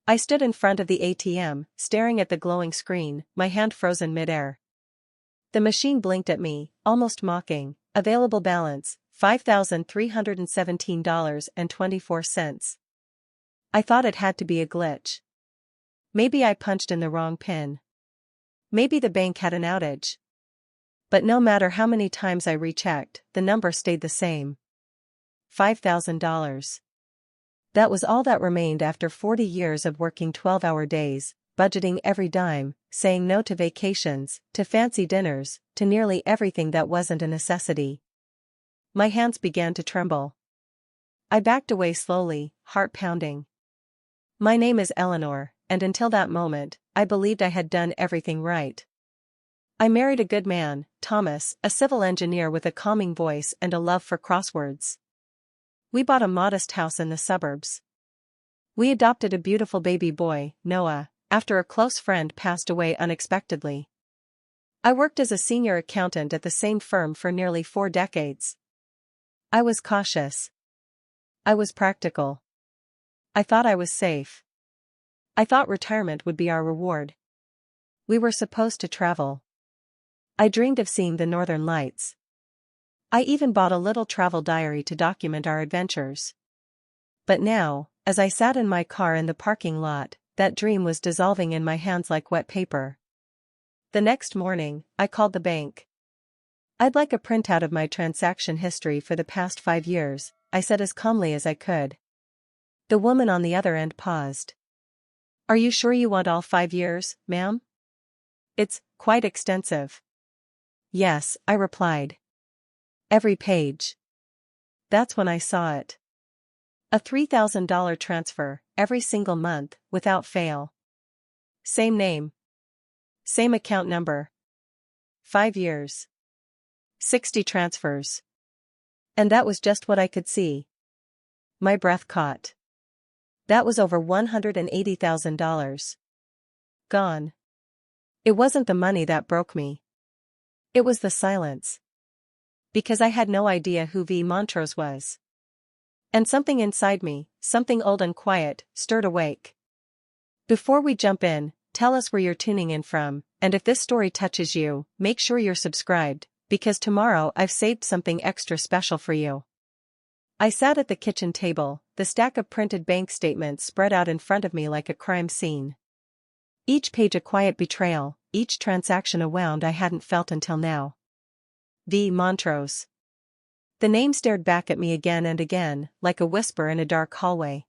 I stood in front of the ATM, staring at the glowing screen, my hand frozen midair. The machine blinked at me, almost mocking. Available balance, $5,317.24. I thought it had to be a glitch. Maybe I punched in the wrong pin. Maybe the bank had an outage. But no matter how many times I rechecked, the number stayed the same. $5,000. That was all that remained after 40 years of working 12-hour days, budgeting every dime, saying no to vacations, to fancy dinners, to nearly everything that wasn't a necessity. My hands began to tremble. I backed away slowly, heart pounding. My name is Eleanor, and until that moment, I believed I had done everything right. I married a good man, Thomas, a civil engineer with a calming voice and a love for crosswords. We bought a modest house in the suburbs. We adopted a beautiful baby boy, Noah, after a close friend passed away unexpectedly. I worked as a senior accountant at the same firm for nearly 4 decades. I was cautious. I was practical. I thought I was safe. I thought retirement would be our reward. We were supposed to travel. I dreamed of seeing the northern lights. I even bought a little travel diary to document our adventures. But now, as I sat in my car in the parking lot, that dream was dissolving in my hands like wet paper. The next morning, I called the bank. "I'd like a printout of my transaction history for the past 5 years, I said as calmly as I could. The woman on the other end paused. "Are you sure you want all 5 years, ma'am? It's quite extensive." "Yes," I replied. "Every page." That's when I saw it. A $3,000 transfer, every single month, without fail. Same name. Same account number. 5 years. 60 transfers. And that was just what I could see. My breath caught. That was over $180,000. Gone. It wasn't the money that broke me. It was the silence. Because I had no idea who V. Montrose was. And something inside me, something old and quiet, stirred awake. Before we jump in, tell us where you're tuning in from, and if this story touches you, make sure you're subscribed, because tomorrow I've saved something extra special for you. I sat at the kitchen table, the stack of printed bank statements spread out in front of me like a crime scene. Each page a quiet betrayal, each transaction a wound I hadn't felt until now. V. Montrose. The name stared back at me again and again, like a whisper in a dark hallway.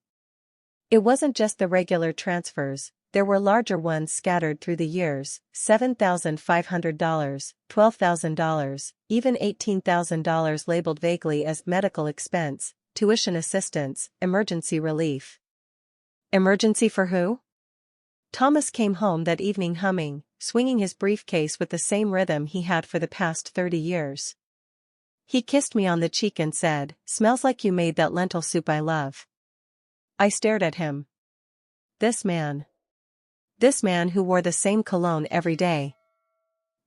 It wasn't just the regular transfers, there were larger ones scattered through the years, $7,500, $12,000, even $18,000 labeled vaguely as medical expense, tuition assistance, emergency relief. Emergency for who? Thomas came home that evening humming, swinging his briefcase with the same rhythm he had for the past 30 years. He kissed me on the cheek and said, "Smells like you made that lentil soup I love." I stared at him. This man who wore the same cologne every day.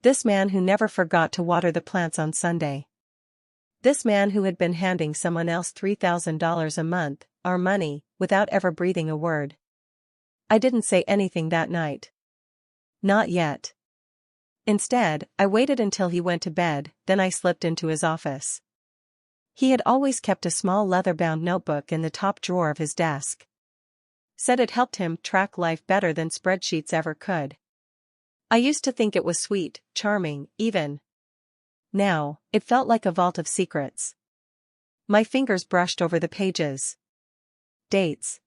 This man who never forgot to water the plants on Sunday. This man who had been handing someone else $3,000 a month, our money, without ever breathing a word. I didn't say anything that night. Not yet. Instead, I waited until he went to bed, then I slipped into his office. He had always kept a small leather-bound notebook in the top drawer of his desk. Said it helped him track life better than spreadsheets ever could. I used to think it was sweet, charming, even. Now, it felt like a vault of secrets. My fingers brushed over the pages. Dates.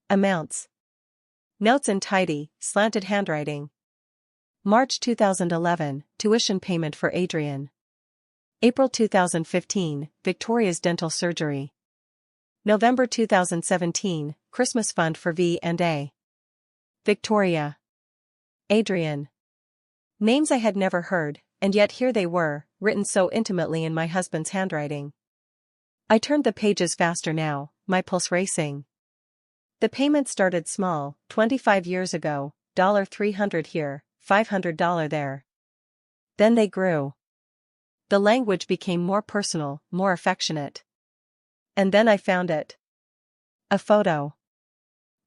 Amounts. Notes in tidy, slanted handwriting. March 2011, tuition payment for Adrian. April 2015, Victoria's dental surgery. November 2017, Christmas fund for V&A. Victoria. Adrian. Names I had never heard, and yet here they were, written so intimately in my husband's handwriting. I turned the pages faster now, my pulse racing. The payment started small, 25 years ago, $300 here, $500 there. Then they grew. The language became more personal, more affectionate. And then I found it. A photo.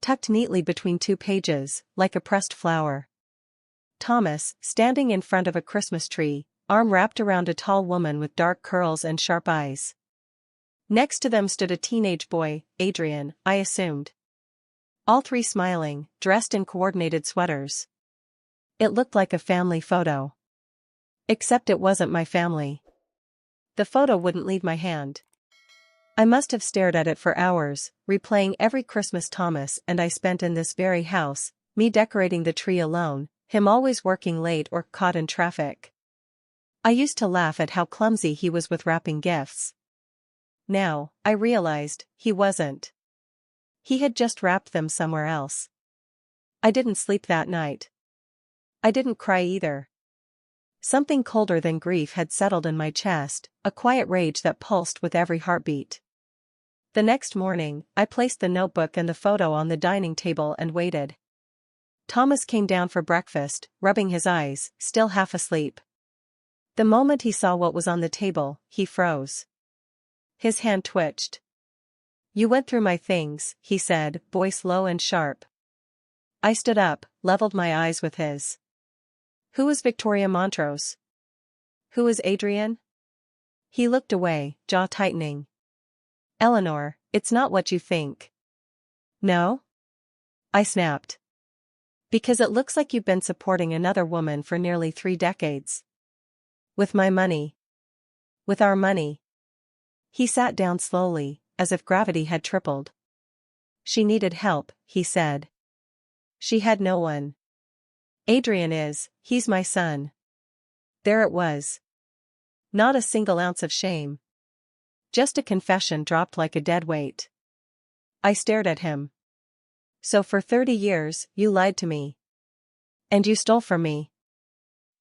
tucked neatly between two pages, like a pressed flower. Thomas, standing in front of a Christmas tree, arm wrapped around a tall woman with dark curls and sharp eyes. Next to them stood a teenage boy, Adrian, I assumed. All three smiling, dressed in coordinated sweaters. It looked like a family photo. Except it wasn't my family. The photo wouldn't leave my hand. I must have stared at it for hours, replaying every Christmas Thomas and I spent in this very house, me decorating the tree alone, him always working late or caught in traffic. I used to laugh at how clumsy he was with wrapping gifts. Now, I realized, he wasn't. He had just wrapped them somewhere else. I didn't sleep that night. I didn't cry either. Something colder than grief had settled in my chest, a quiet rage that pulsed with every heartbeat. The next morning, I placed the notebook and the photo on the dining table and waited. Thomas came down for breakfast, rubbing his eyes, still half asleep. The moment he saw what was on the table, he froze. His hand twitched. "You went through my things," he said, voice low and sharp. I stood up, leveled my eyes with his. "Who is Victoria Montrose? Who is Adrian?" He looked away, jaw tightening. "Eleanor, it's not what you think." "No?" I snapped. "Because it looks like you've been supporting another woman for nearly 3 decades. With my money. With our money." He sat down slowly, as if gravity had tripled. "She needed help," he said. "She had no one. Adrian he's my son." There it was. Not a single ounce of shame. Just a confession dropped like a dead weight. I stared at him. "So for 30 years, you lied to me. And you stole from me."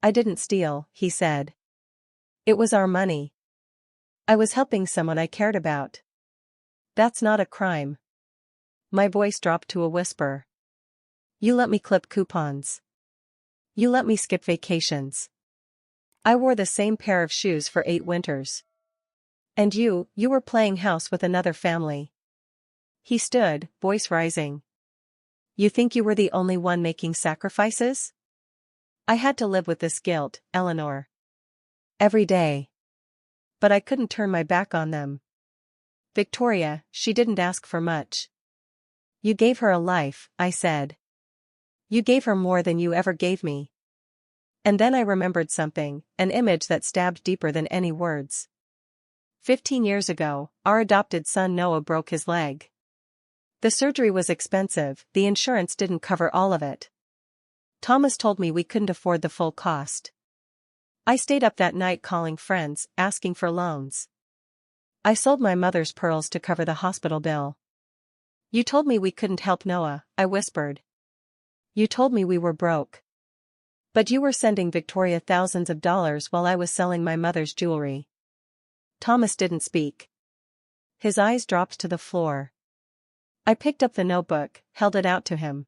"I didn't steal," he said. "It was our money. I was helping someone I cared about. That's not a crime." My voice dropped to a whisper. "You let me clip coupons. You let me skip vacations. I wore the same pair of shoes for 8 winters. And you were playing house with another family." He stood, voice rising. "You think you were the only one making sacrifices?" I had to live with this guilt, Eleanor. Every day. But I couldn't turn my back on them. "Victoria, she didn't ask for much. You gave her a life," I said. "You gave her more than you ever gave me." And then I remembered something, an image that stabbed deeper than any words. 15 years ago, our adopted son Noah broke his leg. The surgery was expensive, the insurance didn't cover all of it. Thomas told me we couldn't afford the full cost. I stayed up that night calling friends, asking for loans. I sold my mother's pearls to cover the hospital bill. "You told me we couldn't help Noah," I whispered. "You told me we were broke. But you were sending Victoria thousands of dollars while I was selling my mother's jewelry." Thomas didn't speak. His eyes dropped to the floor. I picked up the notebook, held it out to him.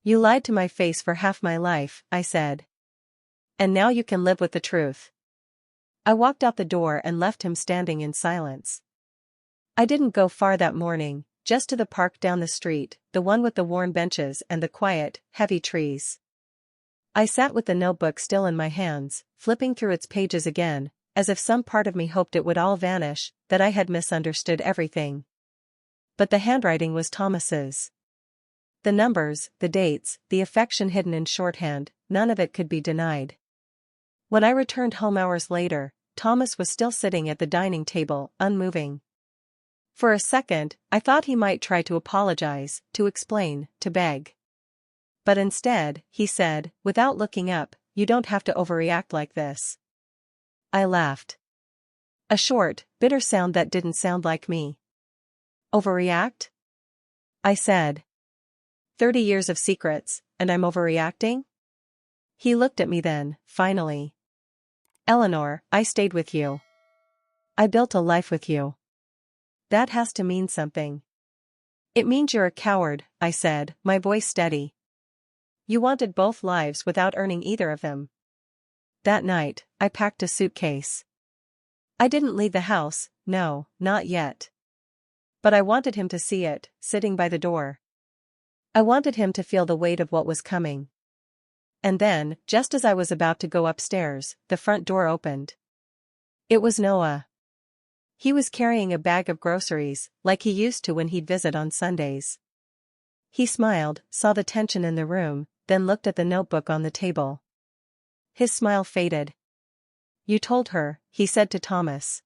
"You lied to my face for half my life," I said. "And now you can live with the truth." I walked out the door and left him standing in silence. I didn't go far that morning, just to the park down the street, the one with the worn benches and the quiet, heavy trees. I sat with the notebook still in my hands, flipping through its pages again, as if some part of me hoped it would all vanish, that I had misunderstood everything. But the handwriting was Thomas's. The numbers, the dates, the affection hidden in shorthand, none of it could be denied. When I returned home hours later, Thomas was still sitting at the dining table, unmoving. For a second, I thought he might try to apologize, to explain, to beg. But instead, he said, without looking up, "You don't have to overreact like this." I laughed. A short, bitter sound that didn't sound like me. "Overreact?" I said. 30 years of secrets, and I'm overreacting? He looked at me then, finally. "Eleanor, I stayed with you. I built a life with you. That has to mean something." "It means you're a coward," I said, my voice steady. "You wanted both lives without earning either of them." That night, I packed a suitcase. I didn't leave the house, no, not yet. But I wanted him to see it, sitting by the door. I wanted him to feel the weight of what was coming. And then, just as I was about to go upstairs, the front door opened. It was Noah. He was carrying a bag of groceries, like he used to when he'd visit on Sundays. He smiled, saw the tension in the room, then looked at the notebook on the table. His smile faded. "You told her," he said to Thomas.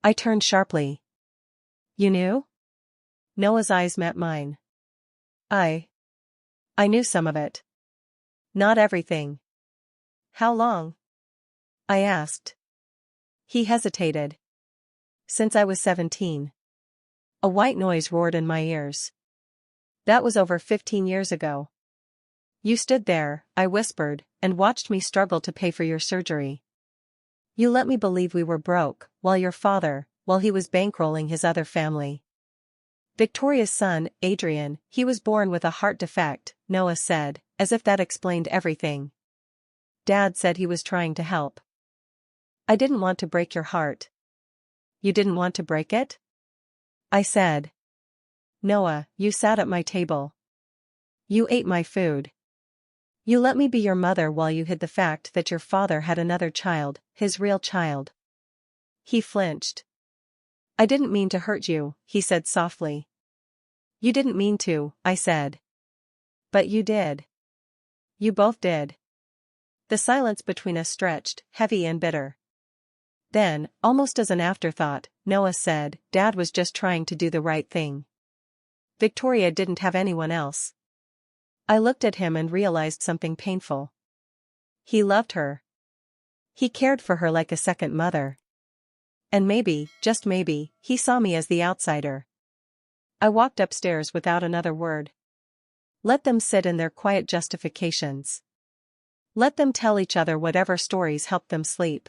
I turned sharply. "You knew?" Noah's eyes met mine. I knew some of it. Not everything." "How long?" I asked. He hesitated. "Since I was 17. A white noise roared in my ears. "That was over 15 years ago. You stood there," I whispered, "and watched me struggle to pay for your surgery. You let me believe we were broke, while he was bankrolling his other family." "Victoria's son, Adrian, he was born with a heart defect," Noah said, as if that explained everything. "Dad said he was trying to help." "I didn't want to break your heart." "You didn't want to break it?" I said. "Noah, you sat at my table. You ate my food. You let me be your mother while you hid the fact that your father had another child, his real child." He flinched. "I didn't mean to hurt you," he said softly. "You didn't mean to," I said. "But you did. You both did." The silence between us stretched, heavy and bitter. Then, almost as an afterthought, Noah said, "Dad was just trying to do the right thing. Victoria didn't have anyone else." I looked at him and realized something painful. He loved her. He cared for her like a second mother. And maybe, just maybe, he saw me as the outsider. I walked upstairs without another word. Let them sit in their quiet justifications. Let them tell each other whatever stories helped them sleep.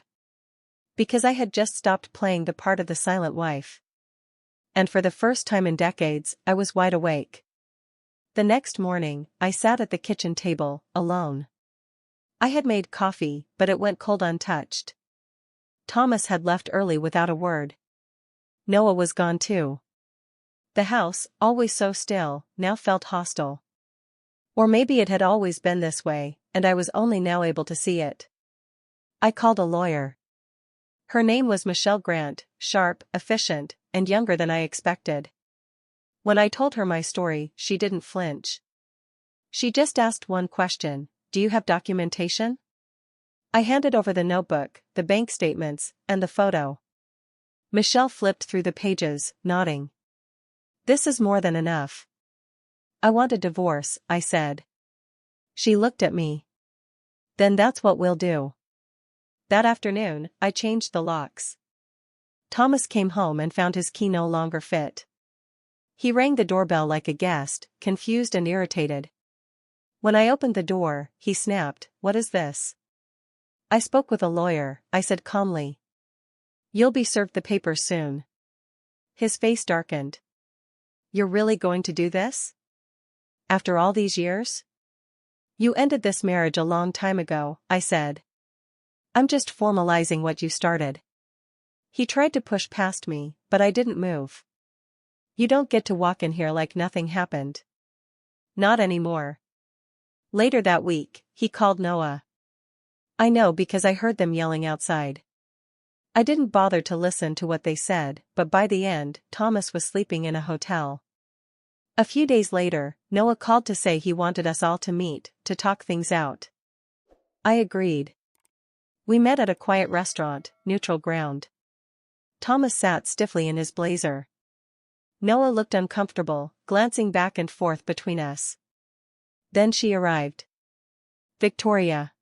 Because I had just stopped playing the part of the silent wife. And for the first time in decades, I was wide awake. The next morning, I sat at the kitchen table, alone. I had made coffee, but it went cold untouched. Thomas had left early without a word. Noah was gone too. The house, always so still, now felt hostile. Or maybe it had always been this way, and I was only now able to see it. I called a lawyer. Her name was Michelle Grant, sharp, efficient, and younger than I expected. When I told her my story, she didn't flinch. She just asked one question: "Do you have documentation?" I handed over the notebook, the bank statements, and the photo. Michelle flipped through the pages, nodding. "This is more than enough." "I want a divorce," I said. She looked at me. "Then that's what we'll do." That afternoon, I changed the locks. Thomas came home and found his key no longer fit. He rang the doorbell like a guest, confused and irritated. When I opened the door, he snapped, "What is this?" "I spoke with a lawyer," I said calmly. "You'll be served the papers soon." His face darkened. "You're really going to do this? After all these years?" "You ended this marriage a long time ago," I said. "I'm just formalizing what you started." He tried to push past me, but I didn't move. "You don't get to walk in here like nothing happened." "Not anymore." Later that week, he called Noah. I know because I heard them yelling outside. I didn't bother to listen to what they said, but by the end, Thomas was sleeping in a hotel. A few days later, Noah called to say he wanted us all to meet, to talk things out. I agreed. We met at a quiet restaurant, neutral ground. Thomas sat stiffly in his blazer. Noah looked uncomfortable, glancing back and forth between us. Then she arrived. Victoria.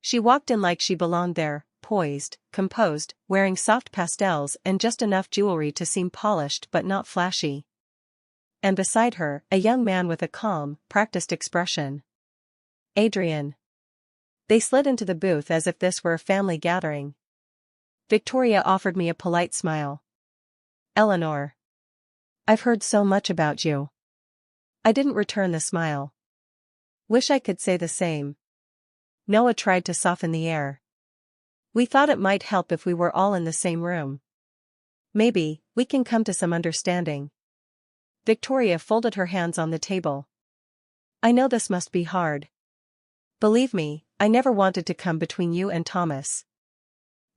She walked in like she belonged there, poised, composed, wearing soft pastels and just enough jewelry to seem polished but not flashy. And beside her, a young man with a calm, practiced expression. Adrian. They slid into the booth as if this were a family gathering. Victoria offered me a polite smile. Eleanor. I've heard so much about you. I didn't return the smile. Wish I could say the same. Noah tried to soften the air. We thought it might help if we were all in the same room. Maybe, we can come to some understanding. Victoria folded her hands on the table. I know this must be hard. Believe me, I never wanted to come between you and Thomas.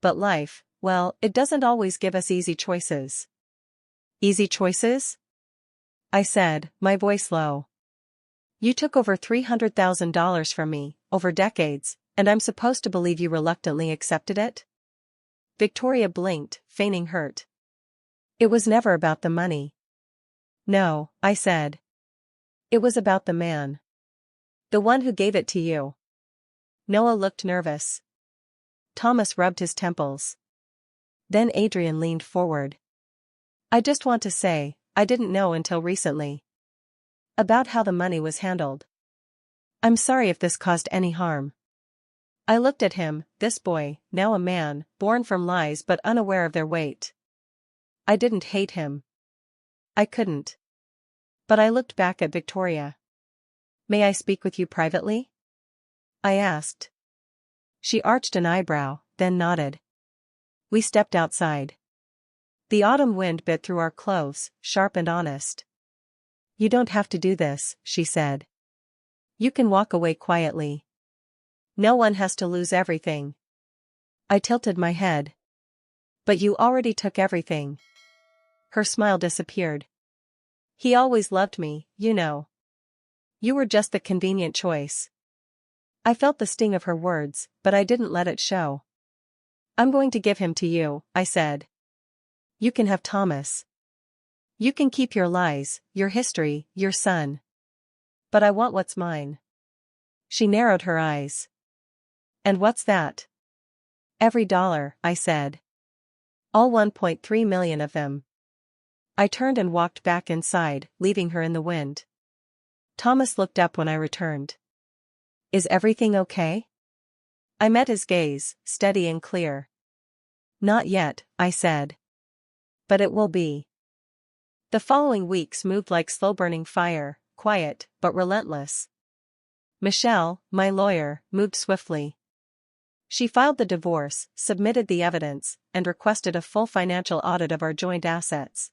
But life, well, it doesn't always give us easy choices. Easy choices? I said, my voice low. You took over $300,000 from me, over decades, and I'm supposed to believe you reluctantly accepted it? Victoria blinked, feigning hurt. It was never about the money. No, I said. It was about the man. The one who gave it to you. Noah looked nervous. Thomas rubbed his temples. Then Adrian leaned forward. I just want to say, I didn't know until recently. About how the money was handled. I'm sorry if this caused any harm. I looked at him, this boy, now a man, born from lies but unaware of their weight. I didn't hate him. I couldn't. But I looked back at Victoria. May I speak with you privately? I asked. She arched an eyebrow, then nodded. We stepped outside. The autumn wind bit through our clothes, sharp and honest. You don't have to do this, she said. You can walk away quietly. No one has to lose everything. I tilted my head. But you already took everything. Her smile disappeared. He always loved me, you know. You were just the convenient choice. I felt the sting of her words, but I didn't let it show. I'm going to give him to you, I said. You can have Thomas. You can keep your lies, your history, your son. But I want what's mine. She narrowed her eyes. And what's that? Every dollar, I said. All 1.3 million of them. I turned and walked back inside, leaving her in the wind. Thomas looked up when I returned. Is everything okay? I met his gaze, steady and clear. Not yet, I said. But it will be. The following weeks moved like slow-burning fire, quiet, but relentless. Michelle, my lawyer, moved swiftly. She filed the divorce, submitted the evidence, and requested a full financial audit of our joint assets.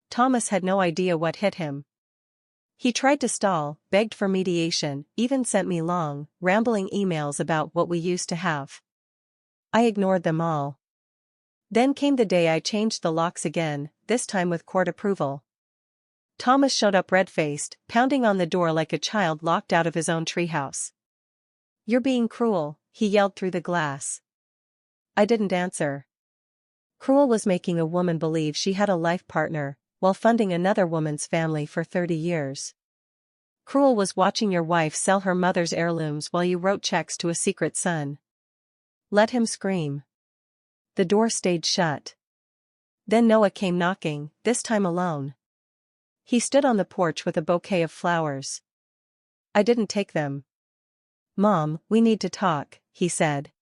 Thomas had no idea what hit him. He tried to stall, begged for mediation, even sent me long, rambling emails about what we used to have. I ignored them all. Then came the day I changed the locks again, this time with court approval. Thomas showed up red-faced, pounding on the door like a child locked out of his own treehouse. You're being cruel, he yelled through the glass. I didn't answer. Cruel was making a woman believe she had a life partner, while funding another woman's family for 30 years. Cruel was watching your wife sell her mother's heirlooms while you wrote checks to a secret son. Let him scream. The door stayed shut. Then Noah came knocking, this time alone. He stood on the porch with a bouquet of flowers. I didn't take them. Mom, we need to talk, he said.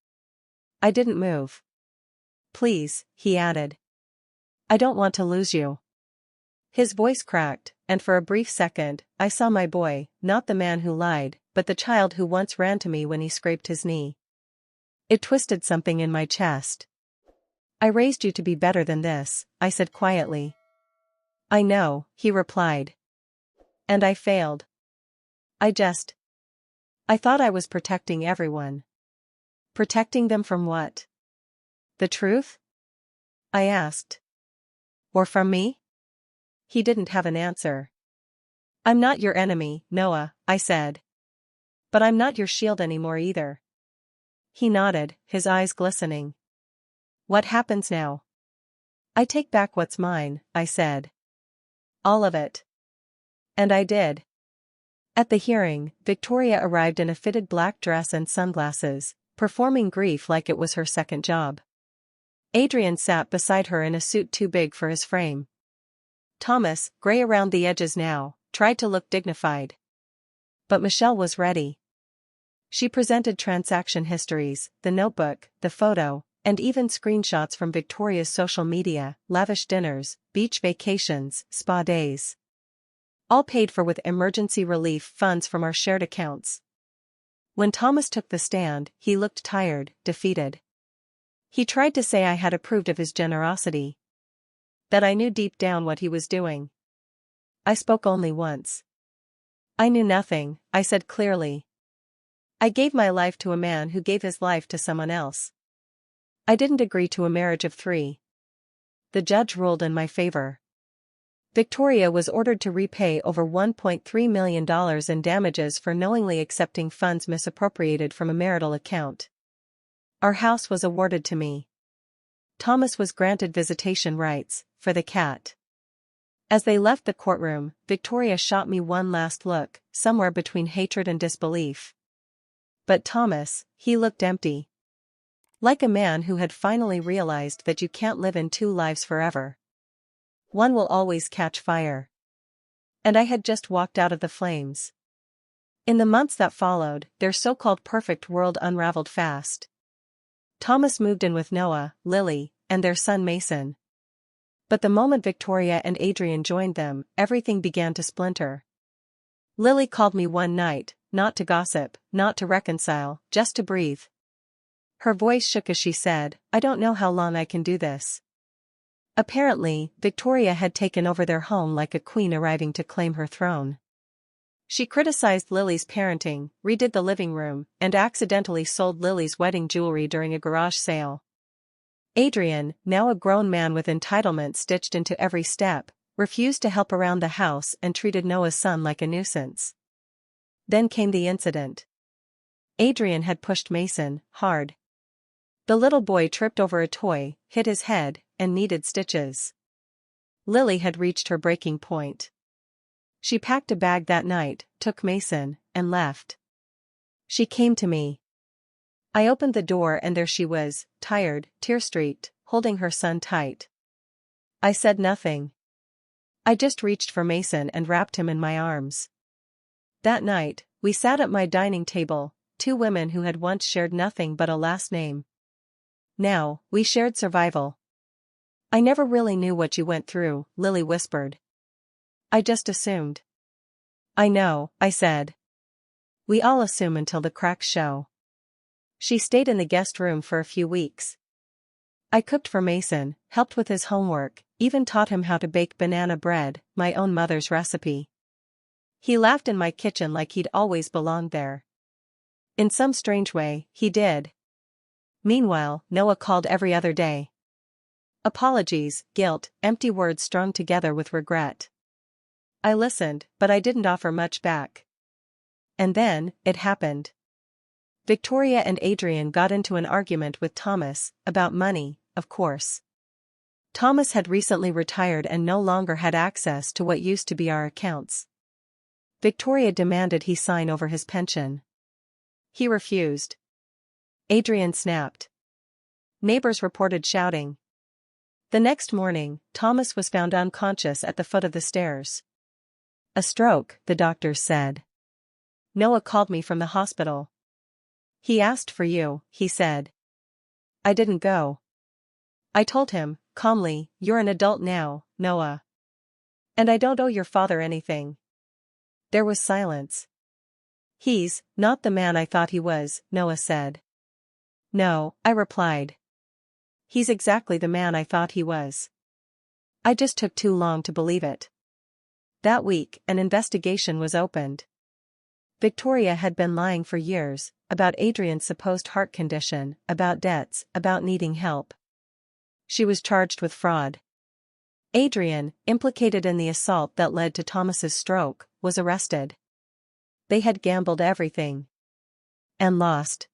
I didn't move. Please, he added. I don't want to lose you. His voice cracked, and for a brief second, I saw my boy, not the man who lied, but the child who once ran to me when he scraped his knee. It twisted something in my chest. I raised you to be better than this, I said quietly. I know, he replied. And I failed. I thought I was protecting everyone. Protecting them from what? The truth? I asked. Or from me? He didn't have an answer. I'm not your enemy, Noah, I said. But I'm not your shield anymore either. He nodded, his eyes glistening. What happens now? I take back what's mine, I said. All of it. And I did. At the hearing, Victoria arrived in a fitted black dress and sunglasses, performing grief like it was her second job. Adrian sat beside her in a suit too big for his frame. Thomas, gray around the edges now, tried to look dignified. But Michelle was ready. She presented transaction histories, the notebook, the photo, and even screenshots from Victoria's social media, lavish dinners, beach vacations, spa days. All paid for with emergency relief funds from our shared accounts. When Thomas took the stand, he looked tired, defeated. He tried to say I had approved of his generosity. That I knew deep down what he was doing. I spoke only once. I knew nothing, I said clearly. I gave my life to a man who gave his life to someone else. I didn't agree to a marriage of 3. The judge ruled in my favor. Victoria was ordered to repay over $1.3 million in damages for knowingly accepting funds misappropriated from a marital account. Our house was awarded to me. Thomas was granted visitation rights, for the cat. As they left the courtroom, Victoria shot me one last look, somewhere between hatred and disbelief. But Thomas, he looked empty. Like a man who had finally realized that you can't live in 2 lives forever. One will always catch fire. And I had just walked out of the flames. In the months that followed, their so-called perfect world unraveled fast. Thomas moved in with Noah, Lily, and their son Mason. But the moment Victoria and Adrian joined them, everything began to splinter. Lily called me one night, not to gossip, not to reconcile, just to breathe. Her voice shook as she said, "I don't know how long I can do this." Apparently, Victoria had taken over their home like a queen arriving to claim her throne. She criticized Lily's parenting, redid the living room, and accidentally sold Lily's wedding jewelry during a garage sale. Adrian, now a grown man with entitlement stitched into every step, refused to help around the house and treated Noah's son like a nuisance. Then came the incident. Adrian had pushed Mason hard. The little boy tripped over a toy, hit his head, and needed stitches. Lily had reached her breaking point. She packed a bag that night, took Mason, and left. She came to me. I opened the door and there she was, tired, tear-streaked, holding her son tight. I said nothing. I just reached for Mason and wrapped him in my arms. That night, we sat at my dining table, 2 women who had once shared nothing but a last name. Now, we shared survival. "I never really knew what you went through," Lily whispered. "I just assumed." "I know," I said. "We all assume until the cracks show." She stayed in the guest room for a few weeks. I cooked for Mason, helped with his homework, even taught him how to bake banana bread, my own mother's recipe. He laughed in my kitchen like he'd always belonged there. In some strange way, he did. Meanwhile, Noah called every other day. Apologies, guilt, empty words strung together with regret. I listened, but I didn't offer much back. And then, it happened. Victoria and Adrian got into an argument with Thomas, about money, of course. Thomas had recently retired and no longer had access to what used to be our accounts. Victoria demanded he sign over his pension. He refused. Adrian snapped. Neighbors reported shouting. The next morning, Thomas was found unconscious at the foot of the stairs. "A stroke," the doctors said. Noah called me from the hospital. "He asked for you," he said. I didn't go. I told him, calmly, "You're an adult now, Noah. And I don't owe your father anything." There was silence. "He's not the man I thought he was," Noah said. "No," I replied. "He's exactly the man I thought he was. I just took too long to believe it." That week, an investigation was opened. Victoria had been lying for years, about Adrian's supposed heart condition, about debts, about needing help. She was charged with fraud. Adrian, implicated in the assault that led to Thomas's stroke, was arrested. They had gambled everything. And lost.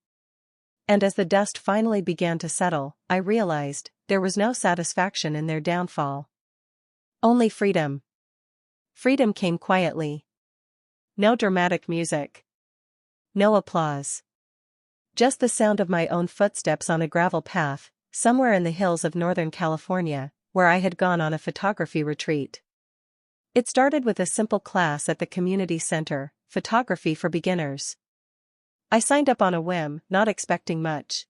And as the dust finally began to settle, I realized there was no satisfaction in their downfall. Only freedom. Freedom came quietly. No dramatic music. No applause. Just the sound of my own footsteps on a gravel path, somewhere in the hills of Northern California, where I had gone on a photography retreat. It started with a simple class at the community center, photography for beginners. I signed up on a whim, not expecting much.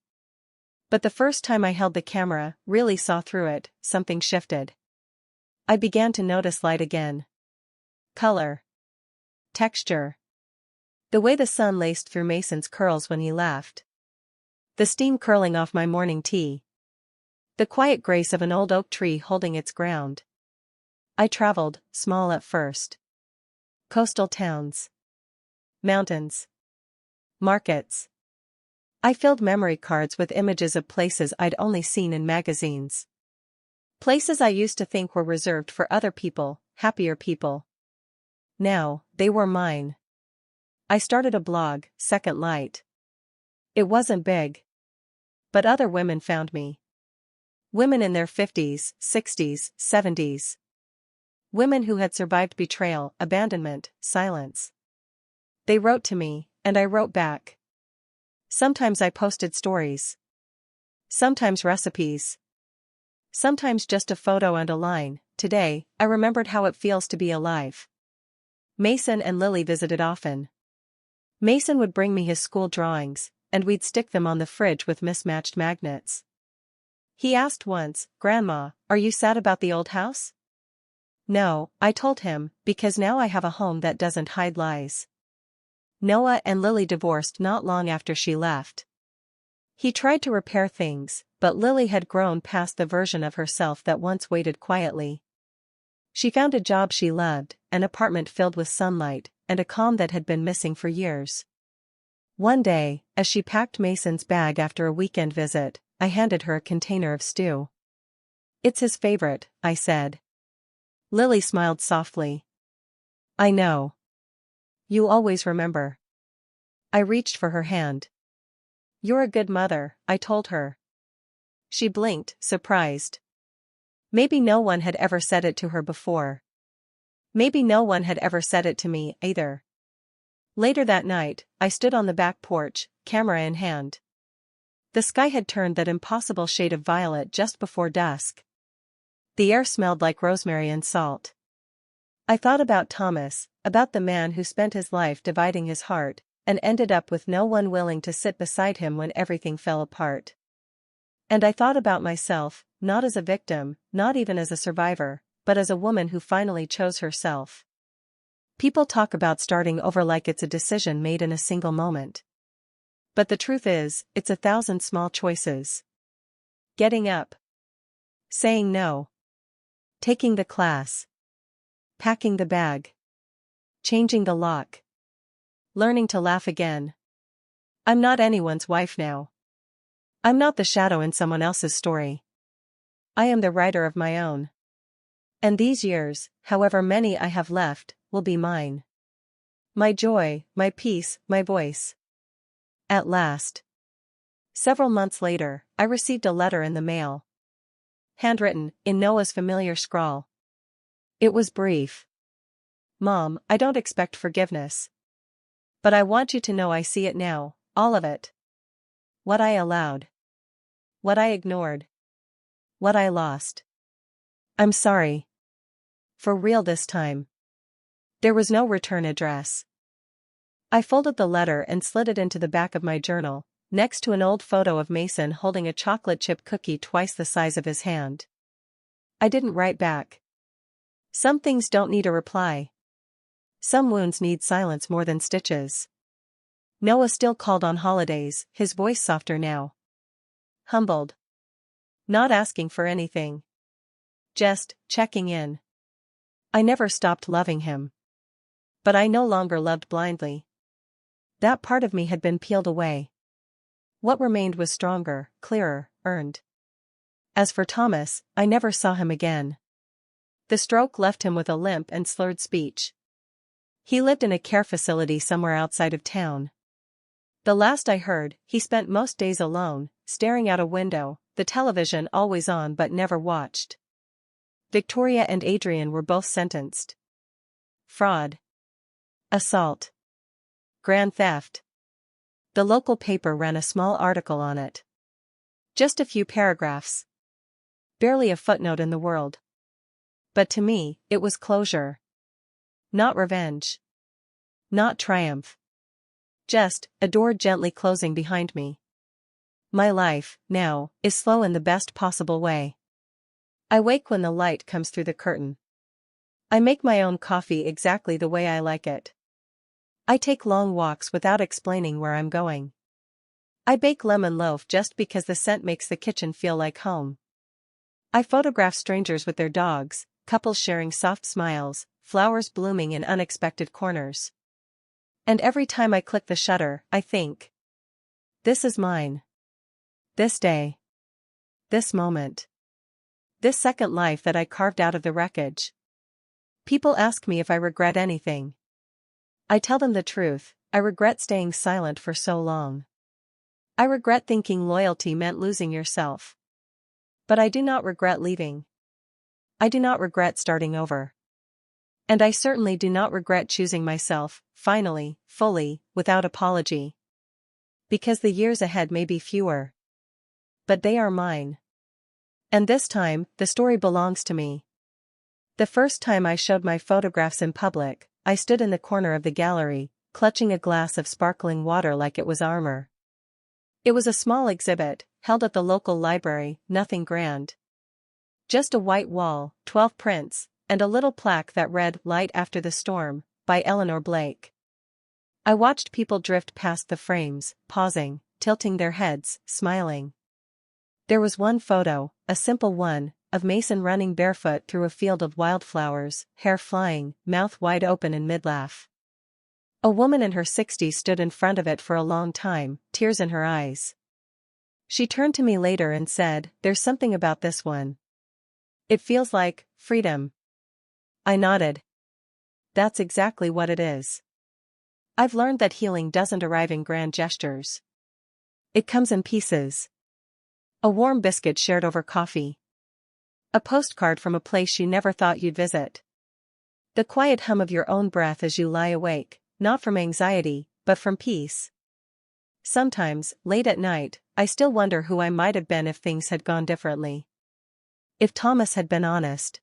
But the first time I held the camera, really saw through it, something shifted. I began to notice light again. Color. Texture. The way the sun laced through Mason's curls when he laughed. The steam curling off my morning tea. The quiet grace of an old oak tree holding its ground. I traveled, small at first. Coastal towns. mountains, markets. I filled memory cards with images of places I'd only seen in magazines. Places I used to think were reserved for other people, happier people. Now, they were mine. I started a blog, Second Light. It wasn't big. But other women found me. Women in their 50s, 60s, 70s. Women who had survived betrayal, abandonment, silence. They wrote to me, and I wrote back. Sometimes I posted stories. Sometimes recipes. Sometimes just a photo and a line. Today, I remembered how it feels to be alive. Mason and Lily visited often. Mason would bring me his school drawings, and we'd stick them on the fridge with mismatched magnets. He asked once, "Grandma, are you sad about the old house?" "No," I told him, "because now I have a home that doesn't hide lies." Noah and Lily divorced not long after she left. He tried to repair things, but Lily had grown past the version of herself that once waited quietly. She found a job she loved, an apartment filled with sunlight, and a calm that had been missing for years. One day, as she packed Mason's bag after a weekend visit, I handed her a container of stew. "It's his favorite," I said. Lily smiled softly. "I know. You always remember." I reached for her hand. "You're a good mother," I told her. She blinked, surprised. Maybe no one had ever said it to her before. Maybe no one had ever said it to me, either. Later that night, I stood on the back porch, camera in hand. The sky had turned that impossible shade of violet just before dusk. The air smelled like rosemary and salt. I thought about Thomas, about the man who spent his life dividing his heart, and ended up with no one willing to sit beside him when everything fell apart. And I thought about myself, not as a victim, not even as a survivor, but as a woman who finally chose herself. People talk about starting over like it's a decision made in a single moment. But the truth is, it's 1,000 small choices. Getting up. Saying no. Taking the class. Packing the bag. Changing the lock. Learning to laugh again. I'm not anyone's wife now. I'm not the shadow in someone else's story. I am the writer of my own. And these years, however many I have left, will be mine. My joy, my peace, my voice. At last. Several months later, I received a letter in the mail. Handwritten, in Noah's familiar scrawl. It was brief. "Mom, I don't expect forgiveness. But I want you to know I see it now, all of it. What I allowed. What I ignored. What I lost. I'm sorry. For real this time." There was no return address. I folded the letter and slid it into the back of my journal, next to an old photo of Mason holding a chocolate chip cookie twice the size of his hand. I didn't write back. Some things don't need a reply. Some wounds need silence more than stitches. Noah still called on holidays, his voice softer now. Humbled. Not asking for anything. Just checking in. I never stopped loving him. But I no longer loved blindly. That part of me had been peeled away. What remained was stronger, clearer, earned. As for Thomas, I never saw him again. The stroke left him with a limp and slurred speech. He lived in a care facility somewhere outside of town. The last I heard, he spent most days alone, staring out a window, the television always on but never watched. Victoria and Adrian were both sentenced. Fraud. Assault. Grand theft. The local paper ran a small article on it. Just a few paragraphs. Barely a footnote in the world. But to me, it was closure. Not revenge. Not triumph. Just a door gently closing behind me. My life, now, is slow in the best possible way. I wake when the light comes through the curtain. I make my own coffee exactly the way I like it. I take long walks without explaining where I'm going. I bake lemon loaf just because the scent makes the kitchen feel like home. I photograph strangers with their dogs, couples sharing soft smiles, flowers blooming in unexpected corners. And every time I click the shutter, I think, this is mine. This day. This moment. This second life that I carved out of the wreckage. People ask me if I regret anything. I tell them the truth, I regret staying silent for so long. I regret thinking loyalty meant losing yourself. But I do not regret leaving. I do not regret starting over. And I certainly do not regret choosing myself, finally, fully, without apology. Because the years ahead may be fewer. But they are mine. And this time, the story belongs to me. The first time I showed my photographs in public, I stood in the corner of the gallery, clutching a glass of sparkling water like it was armor. It was a small exhibit, held at the local library, nothing grand. Just a white wall, 12 prints, and a little plaque that read "Light After the Storm," by Eleanor. I watched people drift past the frames, pausing, tilting their heads, smiling. There was one photo, a simple one, of Mason running barefoot through a field of wildflowers, hair flying, mouth wide open in mid-laugh. A woman in her 60s stood in front of it for a long time, tears in her eyes. She turned to me later and said, "There's something about this one. It feels like freedom." I nodded. That's exactly what it is. I've learned that healing doesn't arrive in grand gestures. It comes in pieces. A warm biscuit shared over coffee. A postcard from a place you never thought you'd visit. The quiet hum of your own breath as you lie awake, not from anxiety, but from peace. Sometimes, late at night, I still wonder who I might have been if things had gone differently. If Thomas had been honest.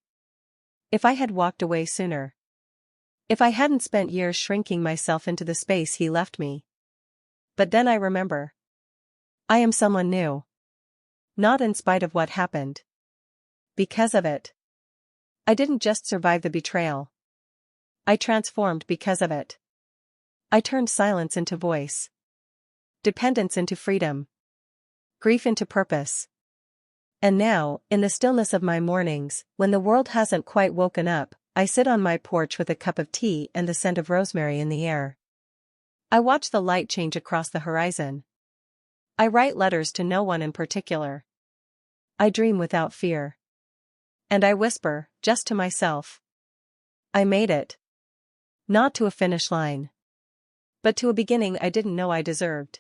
If I had walked away sooner. If I hadn't spent years shrinking myself into the space he left me. But then I remember. I am someone new. Not in spite of what happened. Because of it. I didn't just survive the betrayal. I transformed because of it. I turned silence into voice. Dependence into freedom. Grief into purpose. And now, in the stillness of my mornings, when the world hasn't quite woken up, I sit on my porch with a cup of tea and the scent of rosemary in the air. I watch the light change across the horizon. I write letters to no one in particular. I dream without fear. And I whisper, just to myself. I made it. Not to a finish line. But to a beginning I didn't know I deserved.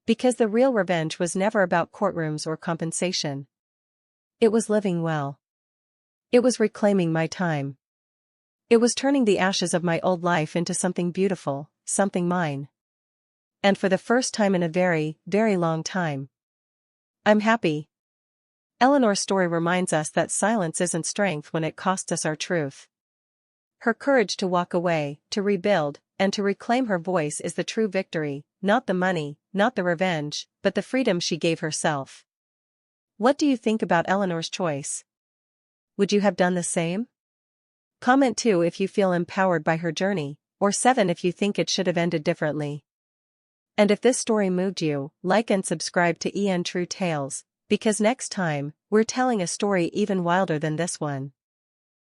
Because the real revenge was never about courtrooms or compensation. It was living well. It was reclaiming my time. It was turning the ashes of my old life into something beautiful, something mine. And for the first time in a very, very long time, I'm happy. Eleanor's story reminds us that silence isn't strength when it costs us our truth. Her courage to walk away, to rebuild, and to reclaim her voice is the true victory, not the money, not the revenge, but the freedom she gave herself. What do you think about Eleanor's choice? Would you have done the same? Comment 2 if you feel empowered by her journey, or 7 if you think it should have ended differently. And if this story moved you, like and subscribe to EN True Tales, because next time, we're telling a story even wilder than this one.